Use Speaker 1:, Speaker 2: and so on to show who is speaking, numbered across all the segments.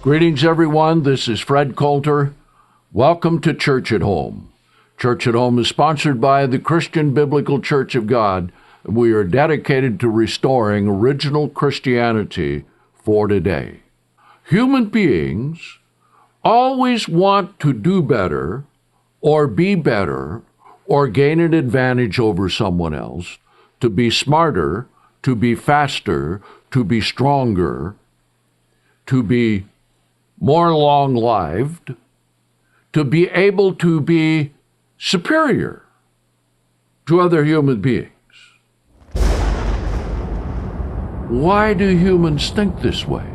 Speaker 1: Greetings, everyone. This is Fred Coulter. Welcome to Church at Home. Church at Home is sponsored by the Christian Biblical Church of God. We are dedicated to restoring original Christianity for today. Human beings always want to do better or be better or gain an advantage over someone else, to be smarter, to be faster, to be stronger, to be more long-lived, to be able to be superior to other human beings. Why do humans think this way?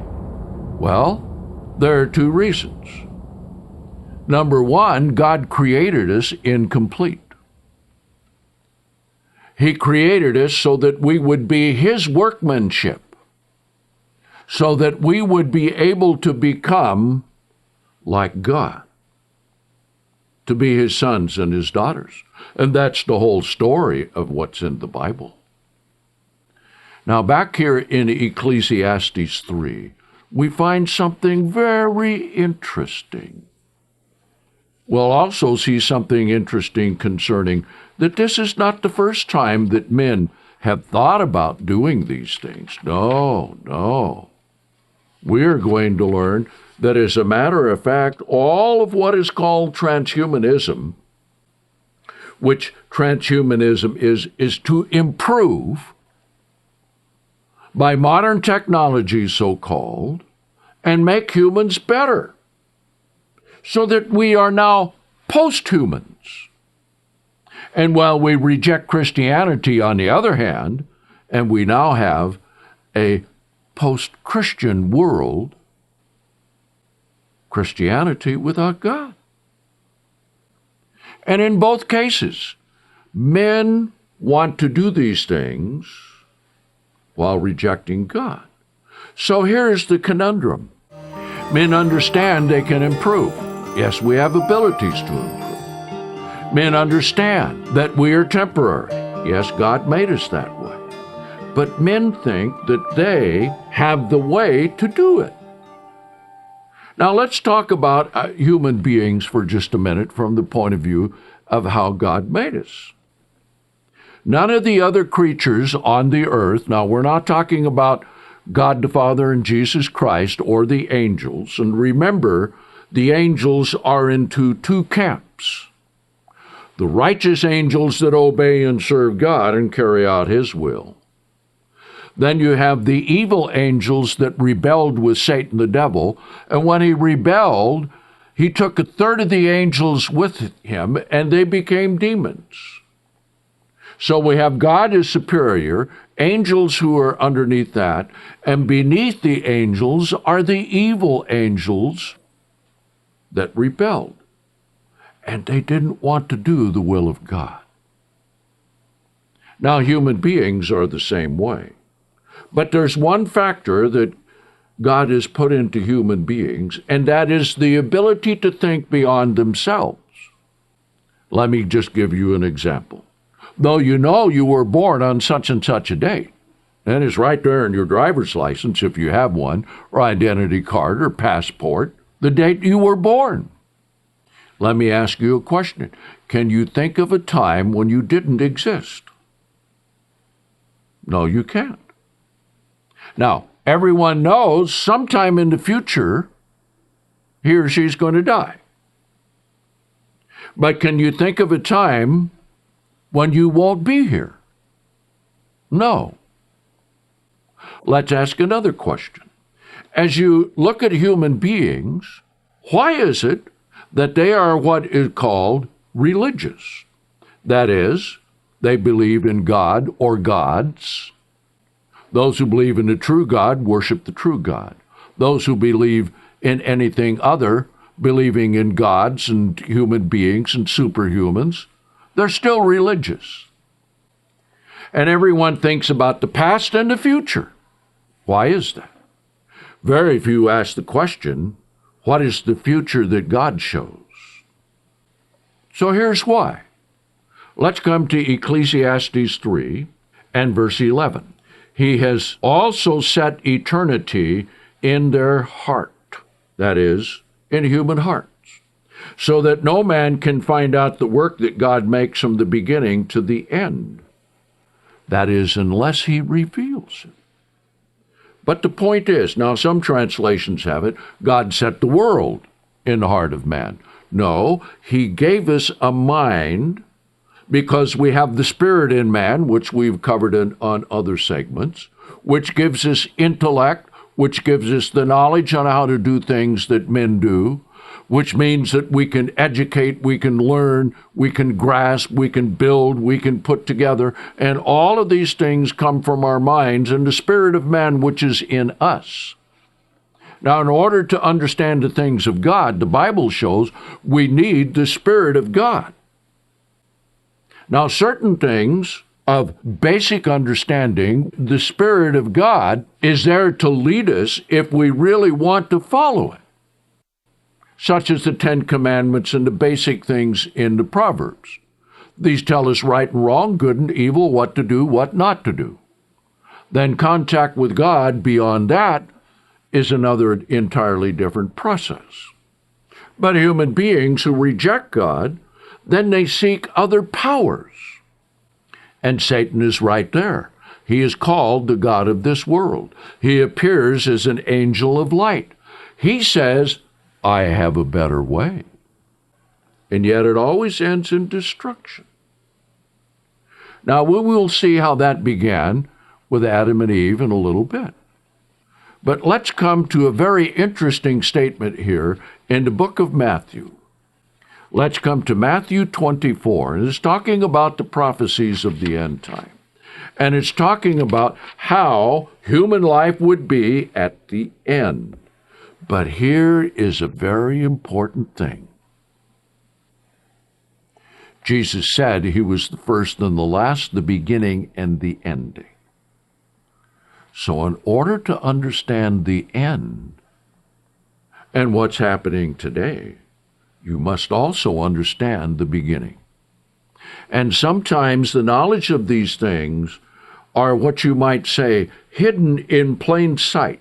Speaker 1: Well, there are two reasons. Number one, God created us incomplete. He created us so that we would be His workmanship, so that we would be able to become like God, to be His sons and His daughters. And that's the whole story of what's in the Bible. Now, back here in Ecclesiastes 3, we find something very interesting. We'll also see something interesting concerning that this is not the first time that men have thought about doing these things. No. We're going to learn that, as a matter of fact, all of what is called transhumanism, which transhumanism is to improve by modern technology, so-called, and make humans better, so that we are now post-humans. And while we reject Christianity, on the other hand, and we now have a post-Christian world, Christianity without God. And in both cases, men want to do these things while rejecting God. So here's the conundrum. Men understand they can improve. Yes, we have abilities to improve. Men understand that we are temporary. Yes, God made us that way. But men think that they have the way to do it. Now let's talk about human beings for just a minute from the point of view of how God made us. None of the other creatures on the earth, now we're not talking about God the Father and Jesus Christ or the angels, and remember, the angels are into two camps. The righteous angels that obey and serve God and carry out His will. Then you have the evil angels that rebelled with Satan the devil, and when he rebelled, he took a third of the angels with him, and they became demons. So we have God as superior, angels who are underneath that, and beneath the angels are the evil angels that rebelled. And they didn't want to do the will of God. Now, human beings are the same way. But there's one factor that God has put into human beings, and that is the ability to think beyond themselves. Let me just give you an example. Though you know you were born on such and such a date, and it's right there in your driver's license, if you have one, or identity card or passport, the date you were born. Let me ask you a question. Can you think of a time when you didn't exist? No, you can't. Now, everyone knows sometime in the future, he or she's going to die. But can you think of a time when you won't be here? No. Let's ask another question. As you look at human beings, why is it that they are what is called religious? That is, they believe in God or gods. Those who believe in the true God worship the true God. Those who believe in anything other, believing in gods and human beings and superhumans, they're still religious. And everyone thinks about the past and the future. Why is that? Very few ask the question, what is the future that God shows? So here's why. Let's come to Ecclesiastes 3 and verse 11. He has also set eternity in their heart. that is, in human hearts, so that no man can find out the work that God makes from the beginning to the end. That is, unless he reveals it. But the point is, now some translations have it, God set the world in the heart of man. No, he gave us a mind because we have the spirit in man, which we've covered on other segments, which gives us intellect, which gives us the knowledge on how to do things that men do, which means that we can educate, we can learn, we can grasp, we can build, we can put together, and all of these things come from our minds and the spirit of man which is in us. Now, in order to understand the things of God, the Bible shows we need the Spirit of God. Now, certain things of basic understanding, the Spirit of God is there to lead us if we really want to follow it, such as the Ten Commandments and the basic things in the Proverbs. These tell us right and wrong, good and evil, what to do, what not to do. Then contact with God beyond that is another entirely different process. But human beings who reject God, then they seek other powers. And Satan is right there. He is called the god of this world. He appears as an angel of light. He says, I have a better way. And yet it always ends in destruction. Now we will see how that began with Adam and Eve in a little bit. But let's come to a very interesting statement here in the book of Matthew. Let's come to Matthew 24, and it's talking about the prophecies of the end time. And it's talking about how human life would be at the end. But here is a very important thing. Jesus said he was the first and the last, the beginning and the ending. So in order to understand the end and what's happening today, you must also understand the beginning. And sometimes the knowledge of these things are what you might say hidden in plain sight.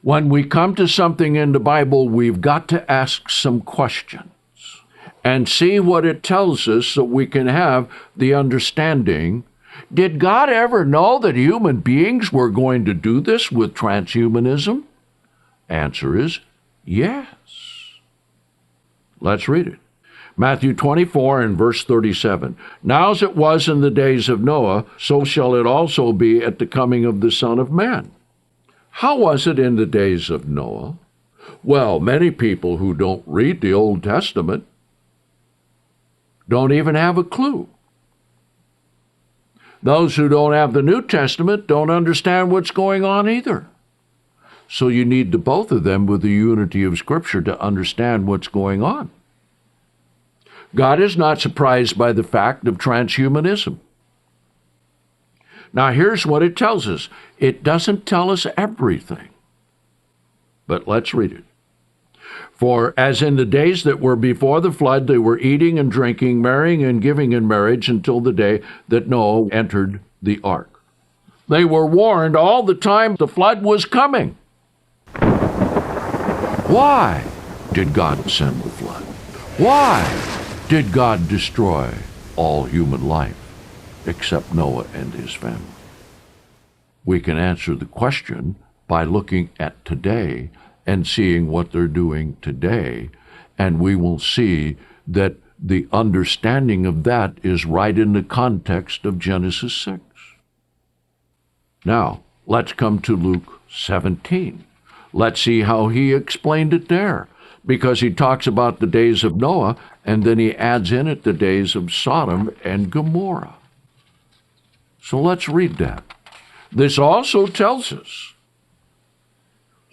Speaker 1: When we come to something in the Bible, we've got to ask some questions and see what it tells us so we can have the understanding. Did God ever know that human beings were going to do this with transhumanism? Answer is yes. Let's read it. Matthew 24 and verse 37. Now as it was in the days of Noah, so shall it also be at the coming of the Son of Man. How was it in the days of Noah? Well, many people who don't read the Old Testament don't even have a clue. Those who don't have the New Testament don't understand what's going on either. So you need the both of them with the unity of Scripture to understand what's going on. God is not surprised by the fact of transhumanism. Now here's what it tells us. It doesn't tell us everything. But let's read it. For as in the days that were before the flood, they were eating and drinking, marrying and giving in marriage until the day that Noah entered the ark. They were warned all the time the flood was coming. Why did God send the flood? Why did God destroy all human life except Noah and his family? We can answer the question by looking at today and seeing what they're doing today, and we will see that the understanding of that is right in the context of Genesis 6. Now, let's come to Luke 17. Let's see how he explained it there, because he talks about the days of Noah, and then he adds in it the days of Sodom and Gomorrah. So let's read that. This also tells us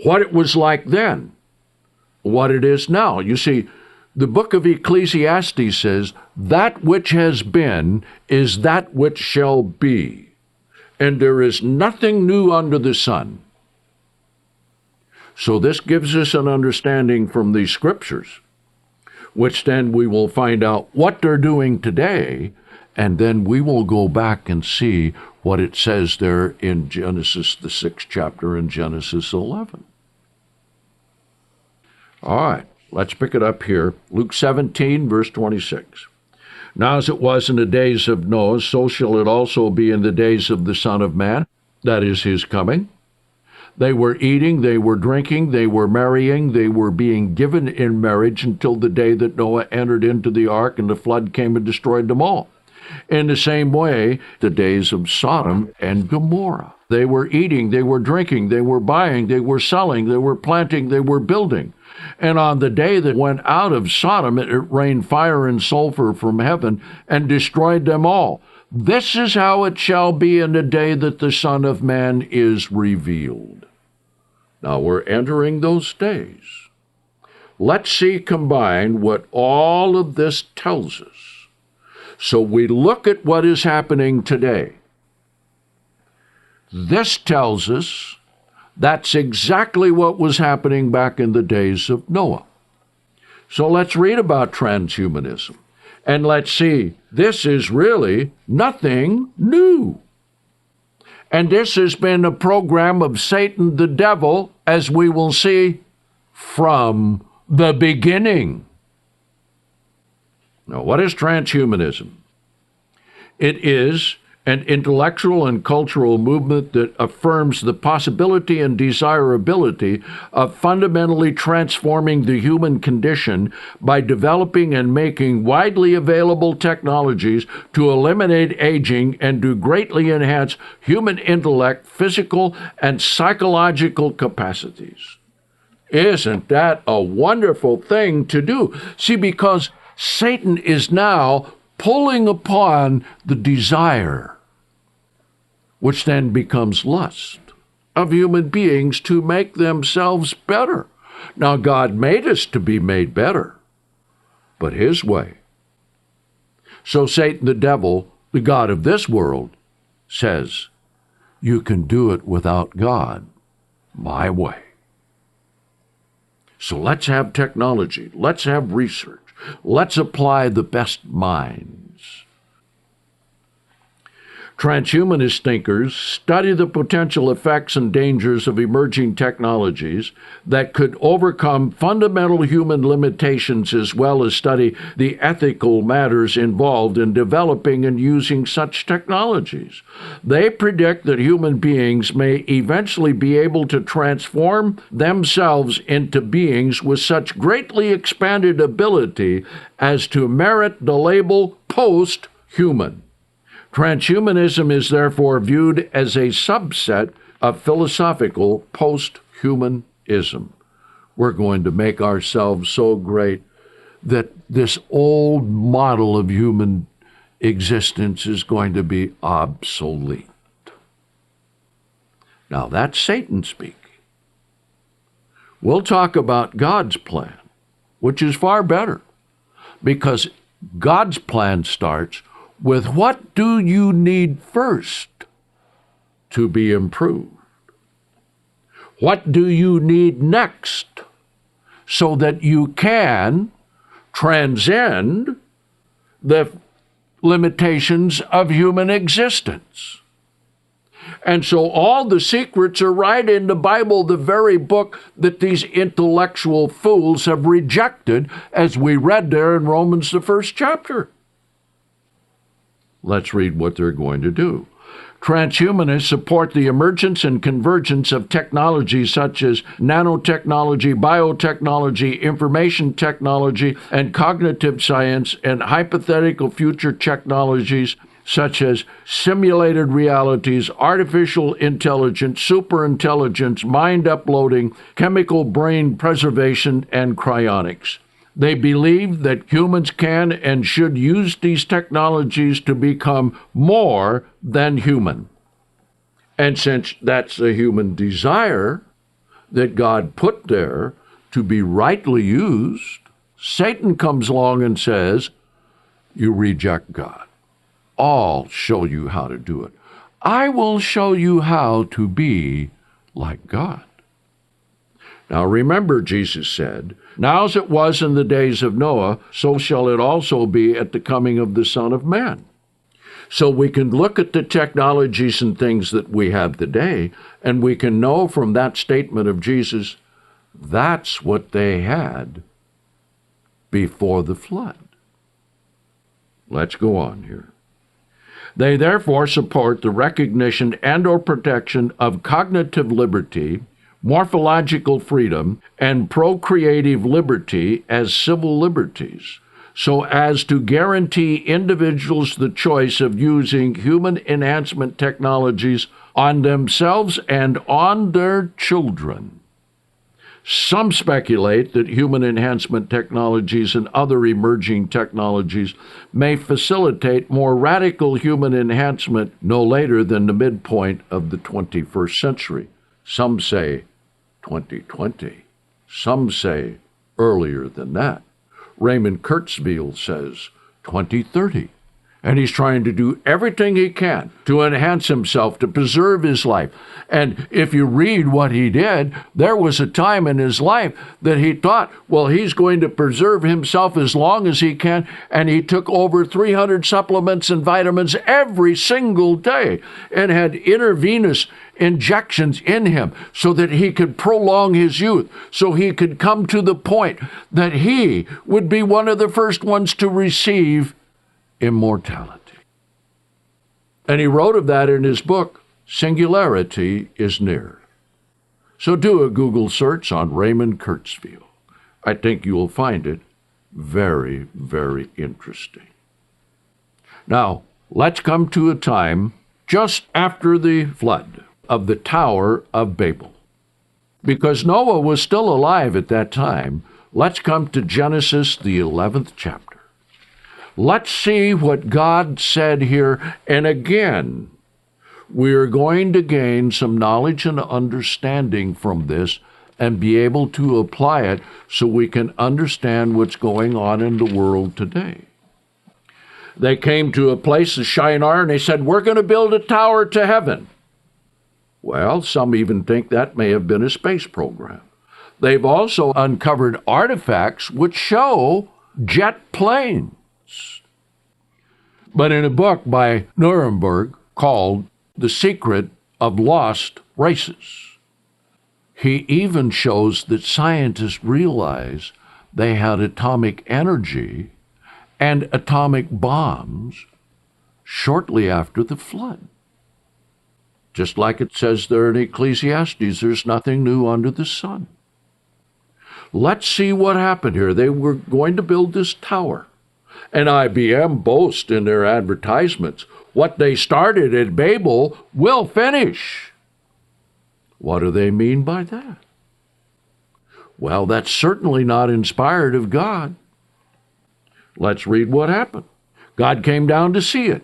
Speaker 1: what it was like then, what it is now. You see, the book of Ecclesiastes says, that which has been is that which shall be, and there is nothing new under the sun. So this gives us an understanding from these scriptures, which then we will find out what they're doing today, and then we will go back and see what it says there in Genesis, the 6th chapter, and Genesis 11. All right, let's pick it up here. Luke 17, verse 26. Now as it was in the days of Noah, so shall it also be in the days of the Son of Man, that is his coming. They were eating, they were drinking, they were marrying, they were being given in marriage until the day that Noah entered into the ark and the flood came and destroyed them all. In the same way, the days of Sodom and Gomorrah. They were eating, they were drinking, they were buying, they were selling, they were planting, they were building. And on the day that went out of Sodom, it rained fire and sulfur from heaven and destroyed them all. This is how it shall be in the day that the Son of Man is revealed. Now we're entering those days. Let's see combined what all of this tells us. So we look at what is happening today. This tells us that's exactly what was happening back in the days of Noah. So let's read about transhumanism. And let's see, this is really nothing new. And this has been a program of Satan the devil, as we will see, from the beginning. Now, what is transhumanism? It is an intellectual and cultural movement that affirms the possibility and desirability of fundamentally transforming the human condition by developing and making widely available technologies to eliminate aging and to greatly enhance human intellect, physical, and psychological capacities. Isn't that a wonderful thing to do? See, because Satan is now pulling upon the desire, which then becomes lust, of human beings to make themselves better. Now, God made us to be made better, but his way. So Satan, the devil, the god of this world, says, you can do it without God, my way. So let's have technology, let's have research, let's apply the best minds. Transhumanist thinkers study the potential effects and dangers of emerging technologies that could overcome fundamental human limitations, as well as study the ethical matters involved in developing and using such technologies. They predict that human beings may eventually be able to transform themselves into beings with such greatly expanded ability as to merit the label post-human. Transhumanism is therefore viewed as a subset of philosophical post-humanism. We're going to make ourselves so great that this old model of human existence is going to be obsolete. Now, that's Satan speaking. We'll talk about God's plan, which is far better, because God's plan starts with what do you need first to be improved? What do you need next so that you can transcend the limitations of human existence? And so all the secrets are right in the Bible, the very book that these intellectual fools have rejected, as we read there in Romans, the 1st chapter. Let's read what they're going to do. Transhumanists support the emergence and convergence of technologies such as nanotechnology, biotechnology, information technology, and cognitive science, and hypothetical future technologies such as simulated realities, artificial intelligence, superintelligence, mind uploading, chemical brain preservation, and cryonics. They believe that humans can and should use these technologies to become more than human. And since that's a human desire that God put there to be rightly used, Satan comes along and says, you reject God. I'll show you how to do it. I will show you how to be like God. Now remember, Jesus said, now as it was in the days of Noah, so shall it also be at the coming of the Son of Man. So we can look at the technologies and things that we have today, and we can know from that statement of Jesus That's what they had before the flood. Let's go on here. They therefore support the recognition and or protection of cognitive liberty, morphological freedom, and procreative liberty as civil liberties, so as to guarantee individuals the choice of using human enhancement technologies on themselves and on their children. Some speculate that human enhancement technologies and other emerging technologies may facilitate more radical human enhancement no later than the midpoint of the 21st century. Some say 2020. Some say earlier than that. Raymond Kurzweil says 2030. And he's trying to do everything he can to enhance himself, to preserve his life. And if you read what he did, there was a time in his life that he thought, well, he's going to preserve himself as long as he can. And he took over 300 supplements and vitamins every single day and had intravenous injections in him so that he could prolong his youth, so he could come to the point that he would be one of the first ones to receive immortality. And he wrote of that in his book, Singularity is Near. So do a Google search on Raymond Kurzweil. I think you will find it very, very interesting. Now, let's come to a time just after the flood of the Tower of Babel. Because Noah was still alive at that time, let's come to Genesis, the 11th chapter. Let's see what God said here, and again, we're going to gain some knowledge and understanding from this and be able to apply it so we can understand what's going on in the world today. They came to a place of Shinar, and they said, we're going to build a tower to heaven. Well, some even think that may have been a space program. They've also uncovered artifacts which show jet planes. But in a book by Nuremberg called The Secret of Lost Races, he even shows that scientists realize they had atomic energy and atomic bombs shortly after the flood. Just like it says there in Ecclesiastes, there's nothing new under the sun. Let's see what happened here. They were going to build this tower. And IBM boasts in their advertisements, what they started at Babel will finish. What do they mean by that? Well, that's certainly not inspired of God. Let's read what happened. God came down to see it.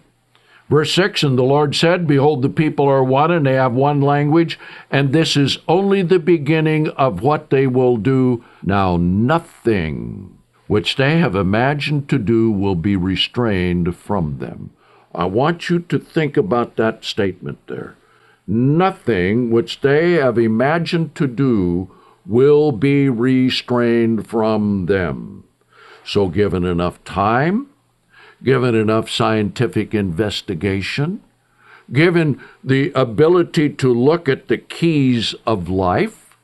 Speaker 1: Verse 6, and the Lord said, behold, the people are one, and they have one language, and this is only the beginning of what they will do. Now nothing which they have imagined to do will be restrained from them. I want you to think about that statement there. Nothing which they have imagined to do will be restrained from them. So given enough time, given enough scientific investigation, given the ability to look at the keys of life,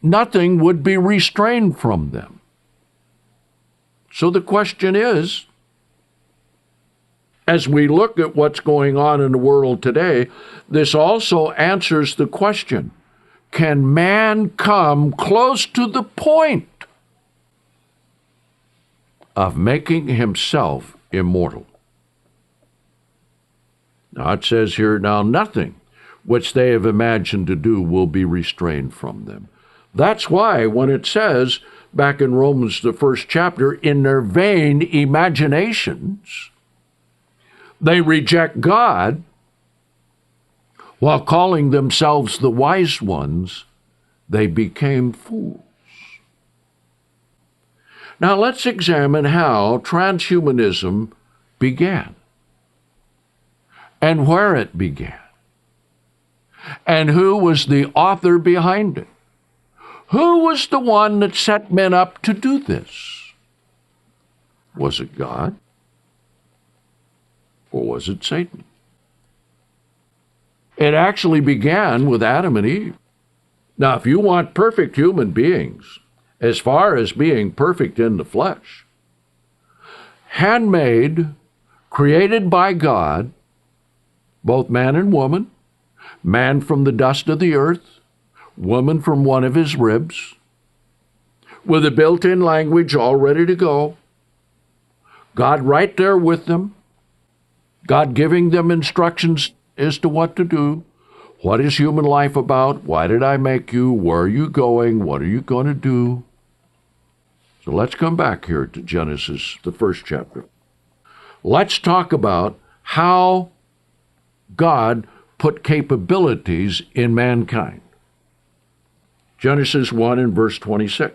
Speaker 1: nothing would be restrained from them. So the question is, as we look at what's going on in the world today, this also answers the question, can man come close to the point of making himself immortal? Now it says here, now nothing which they have imagined to do will be restrained from them. That's why when it says, back in Romans, the first chapter, in their vain imaginations, they reject God while calling themselves the wise ones, they became fools. Now let's examine how transhumanism began and where it began and who was the author behind it. Who was the one that set men up to do this? Was it God? Or was it Satan? It actually began with Adam and Eve. Now, if you want perfect human beings, as far as being perfect in the flesh, handmade, created by God, both man and woman, man from the dust of the earth, woman from one of his ribs, with a built-in language all ready to go, God right there with them, God giving them instructions as to what to do. What is human life about? Why did I make you? Where are you going? What are you going to do? So let's come back here to Genesis, the first chapter. Let's talk about how God put capabilities in mankind. Genesis 1 and verse 26.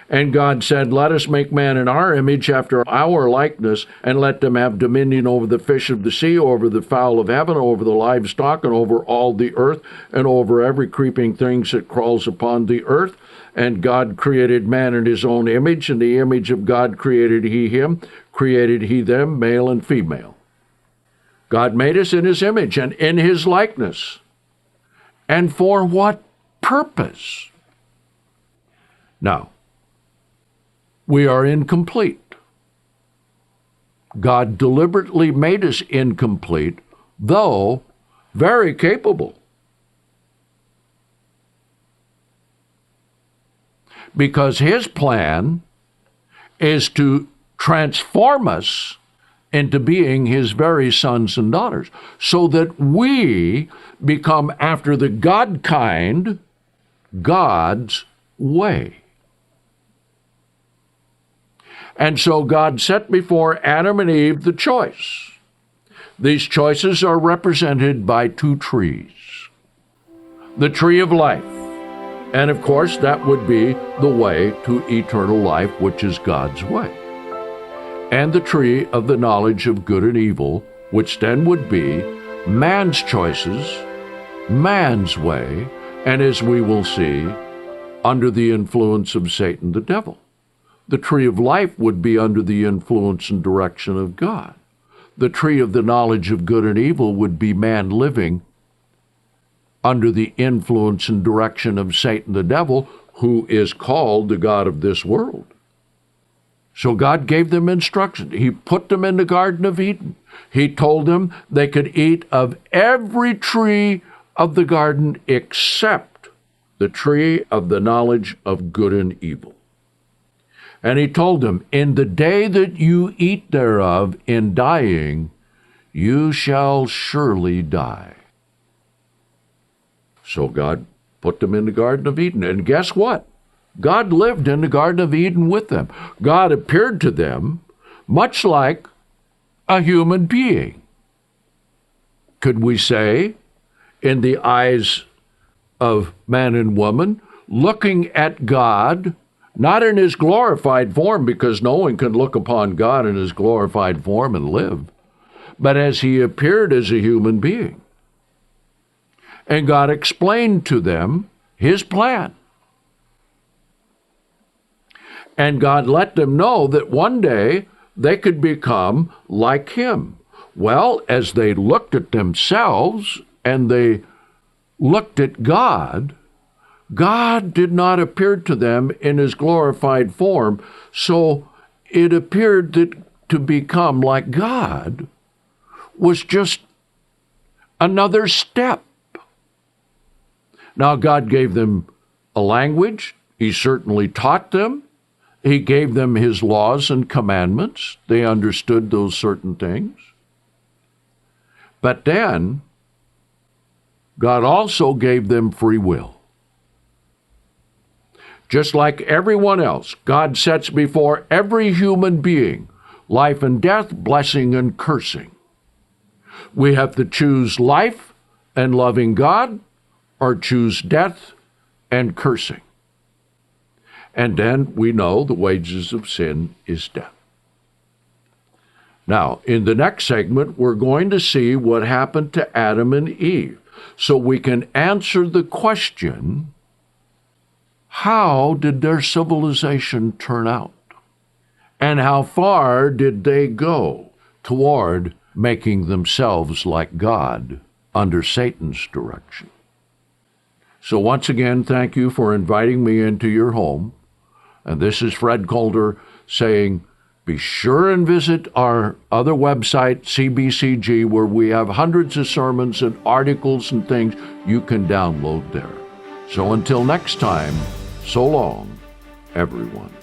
Speaker 1: And God said, let us make man in our image after our likeness, and let them have dominion over the fish of the sea, over the fowl of heaven, over the livestock, and over all the earth, and over every creeping thing that crawls upon the earth. And God created man in his own image, in the image of God created he him, created he them, male and female. God made us in his image and in his likeness. And for what purpose? Now, we are incomplete. God deliberately made us incomplete, though very capable. Because his plan is to transform us into being his very sons and daughters, so that we become after the God kind, God's way. And so God set before Adam and Eve the choice. These choices are represented by two trees. The tree of life, and of course that would be the way to eternal life, which is God's way. And the tree of the knowledge of good and evil, which then would be man's choices, man's way, and as we will see, under the influence of Satan the devil. The tree of life would be under the influence and direction of God. The tree of the knowledge of good and evil would be man living under the influence and direction of Satan the devil, who is called the god of this world. So God gave them instruction. He put them in the Garden of Eden. He told them they could eat of every tree of the garden except the tree of the knowledge of good and evil. And he told them, in the day that you eat thereof, in dying, you shall surely die. So God put them in the Garden of Eden. And guess what? God lived in the Garden of Eden with them. God appeared to them much like a human being. Could we say, in the eyes of man and woman, looking at God, not in his glorified form, because no one can look upon God in his glorified form and live, but as he appeared as a human being. And God explained to them his plan. And God let them know that one day they could become like him. Well, as they looked at themselves and they looked at God, God did not appear to them in his glorified form, so it appeared that to become like God was just another step. Now, God gave them a language. He certainly taught them. He gave them his laws and commandments. They understood those certain things. But then, God also gave them free will. Just like everyone else, God sets before every human being life and death, blessing and cursing. We have to choose life and loving God, or choose death and cursing. And then we know the wages of sin is death. Now, in the next segment, we're going to see what happened to Adam and Eve, so we can answer the question, how did their civilization turn out? And how far did they go toward making themselves like God under Satan's direction? So once again, thank you for inviting me into your home. And this is Fred Calder saying, be sure and visit our other website, CBCG, where we have hundreds of sermons and articles and things you can download there. So until next time, so long, everyone.